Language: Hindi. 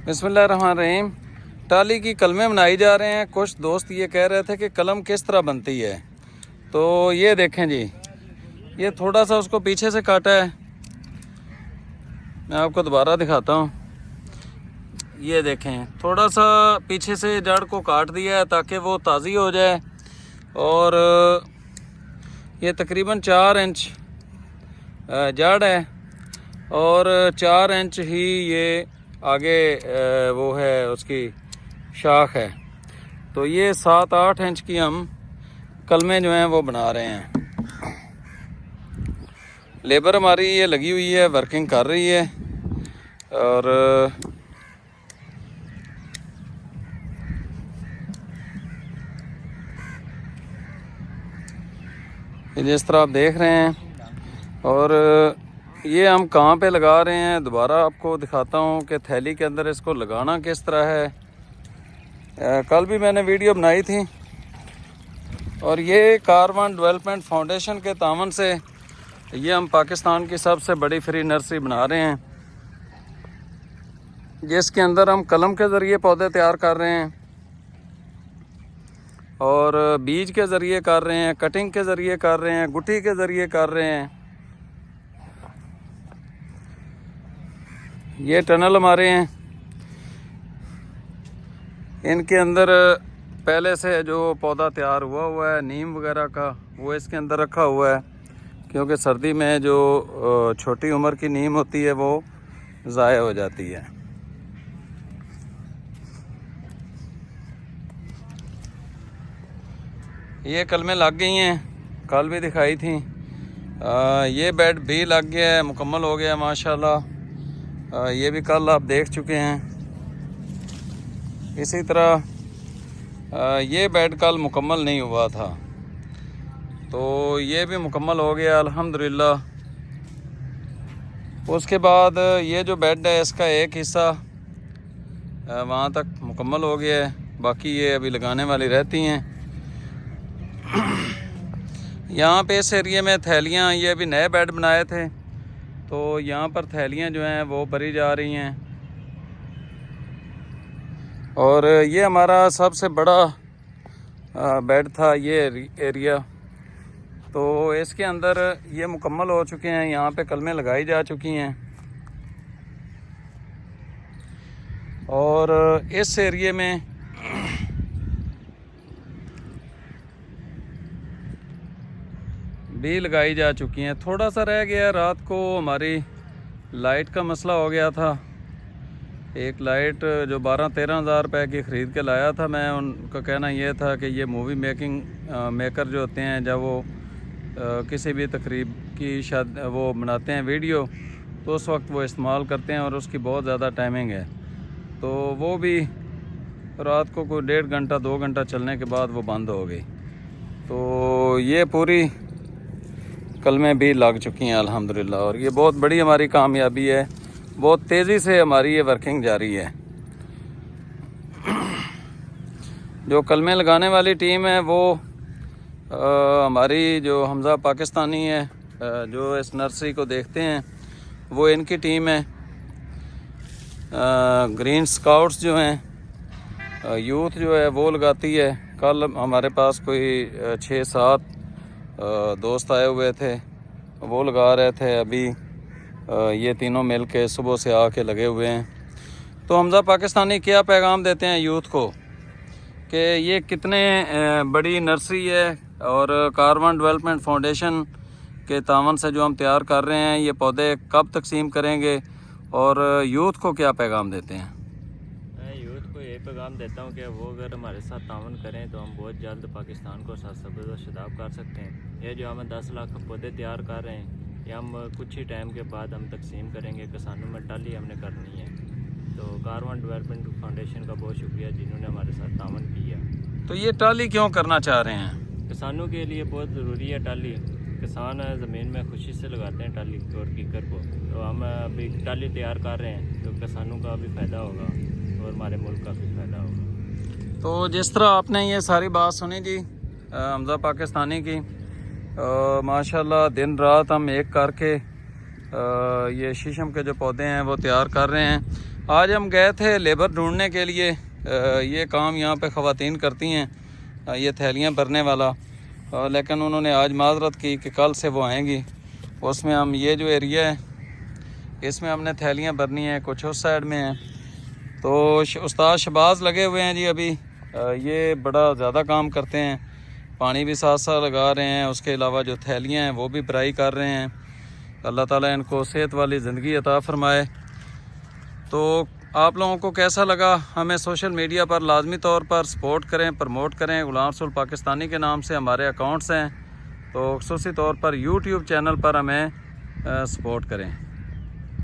बिस्मिल्लाहिर्रहमानिर्रहीम। टाली की कलमें बनाई जा रहे हैं। कुछ दोस्त ये कह रहे थे कि कलम किस तरह बनती है, तो ये देखें जी, ये थोड़ा सा उसको पीछे से काटा है। मैं आपको दोबारा दिखाता हूँ। ये देखें, थोड़ा सा पीछे से जड़ को काट दिया है ताकि वो ताज़ी हो जाए। और ये तकरीबन 4 इंच जड़ है और 4 इंच ही ये आगे वो है उसकी शाख है। तो ये 7-8 इंच की हम कलमें जो हैं वो बना रहे हैं। लेबर हमारी ये लगी हुई है, वर्किंग कर रही है। और जिस तरह आप देख रहे हैं, और ये हम कहाँ पे लगा रहे हैं दोबारा आपको दिखाता हूँ कि थैली के अंदर इसको लगाना किस तरह है। कल भी मैंने वीडियो बनाई थी। और ये कारवान डेवलपमेंट फाउंडेशन के तावन से ये हम पाकिस्तान की सबसे बड़ी फ्री नर्सरी बना रहे हैं, जिसके अंदर हम कलम के ज़रिए पौधे तैयार कर रहे हैं और बीज के ज़रिए कर रहे हैं, कटिंग के ज़रिए कर रहे हैं, गुट्टी के ज़रिए कर रहे हैं। ये टनल हमारे हैं, इनके अंदर पहले से जो पौधा तैयार हुआ है नीम वगैरह का, वो इसके अंदर रखा हुआ है, क्योंकि सर्दी में जो छोटी उम्र की नीम होती है वो ज़ाया हो जाती है। ये कलमें लग गई हैं, कल भी दिखाई थी। ये बेड भी लग गया है, मुकम्मल हो गया माशाल्लाह। ये भी कल आप देख चुके हैं। इसी तरह ये बेड कल मुकम्मल नहीं हुआ था, तो ये भी मुकम्मल हो गया अल्हम्दुलिल्लाह। उसके बाद ये जो बेड है इसका एक हिस्सा वहाँ तक मुकम्मल हो गया है, बाकी ये अभी लगाने वाली रहती हैं। यहाँ पे इस एरिए में थैलियाँ, ये अभी नए बेड बनाए थे, तो यहाँ पर थैलियाँ जो हैं वो भरी जा रही हैं। और ये हमारा सबसे बड़ा बेड था ये एरिया, तो इसके अंदर ये मुकम्मल हो चुके हैं। यहाँ पे कलमें लगाई जा चुकी हैं। और इस एरिए में भी लगाई जा चुकी हैं। थोड़ा सा रह गया, रात को हमारी लाइट का मसला हो गया था। एक लाइट जो 12-13 हज़ार रुपये की ख़रीद के लाया था मैं, उनका कहना यह था कि ये मूवी मेकर जो होते हैं, जब वो किसी भी तकरीब की वो बनाते हैं वीडियो, तो उस वक्त वो इस्तेमाल करते हैं और उसकी बहुत ज़्यादा टाइमिंग है। तो वो भी रात को कोई 1.5 घंटा 2 घंटा चलने के बाद वो बंद हो गई। तो ये पूरी कलमें भी लग चुकी हैं अल्हम्दुलिल्लाह। और ये बहुत बड़ी हमारी कामयाबी है, बहुत तेज़ी से हमारी ये वर्किंग जारी है। जो कलमें लगाने वाली टीम है वो हमारी जो हमज़ा पाकिस्तानी है, जो इस नर्सरी को देखते हैं, वो इनकी टीम है। ग्रीन स्काउट्स जो हैं, यूथ जो है वो लगाती है। कल हमारे पास कोई 6-7 दोस्त आए हुए थे, वो लगा रहे थे। अभी ये तीनों मिल के सुबह से आके लगे हुए हैं। तो हमज़ा पाकिस्तानी क्या पैगाम देते हैं यूथ को कि ये कितने बड़ी नर्सरी है, और कारवान डेवलपमेंट फाउंडेशन के तावन से जो हम तैयार कर रहे हैं, ये पौधे कब तकसीम करेंगे, और यूथ को क्या पैगाम देते हैं? मैं यूथ को ये पैगाम देता हूँ कि वो अगर हमारे साथ तावन करें तो हम बहुत जल्द पाकिस्तान को सरसब्ज़ व शदाब कर सकते हैं। ये जो हम 10 लाख पौधे तैयार कर रहे हैं, ये हम कुछ ही टाइम के बाद हम तकसीम करेंगे। किसानों में टाली हमने करनी है। तो कारवान डेवलपमेंट फाउंडेशन का बहुत शुक्रिया जिन्होंने हमारे साथ तावन किया। तो ये टाली क्यों करना चाह रहे हैं? किसानों के लिए बहुत ज़रूरी है टाली। किसान ज़मीन में खुशी से लगाते हैं टाली और कीकर को। तो हम अभी टाली तैयार कर रहे हैं, तो किसानों का भी फ़ायदा होगा और हमारे मुल्क का भी फ़ायदा होगा। तो जिस तरह आपने ये सारी बात सुनी जी हमज़ा पाकिस्तानी की, माशाल्लाह दिन रात हम एक करके ये शीशम के जो पौधे हैं वो तैयार कर रहे हैं। आज हम गए थे लेबर ढूंढने के लिए। ये काम यहाँ पे ख़वातीन करती हैं, ये थैलियाँ भरने वाला। लेकिन उन्होंने आज माजरत की कि कल से वो आएंगी। उसमें हम ये जो एरिया है इसमें हमने थैलियाँ भरनी हैं, कुछ उस साइड में हैं। तो उस्ताद शबाज लगे हुए हैं जी अभी। ये बड़ा ज़्यादा काम करते हैं, पानी भी साथ साथ लगा रहे हैं, उसके अलावा जो थैलियाँ हैं वो भी भराई कर रहे हैं। अल्लाह ताला इनको सेहत वाली ज़िंदगी अता फ़रमाए। तो आप लोगों को कैसा लगा, हमें सोशल मीडिया पर लाजमी तौर पर सपोर्ट करें, प्रमोट करें। गुलाम रसूल पाकिस्तानी के नाम से हमारे अकाउंट्स हैं, तो ख़ुसूसी तौर पर यूट्यूब चैनल पर हमें सपोर्ट करें।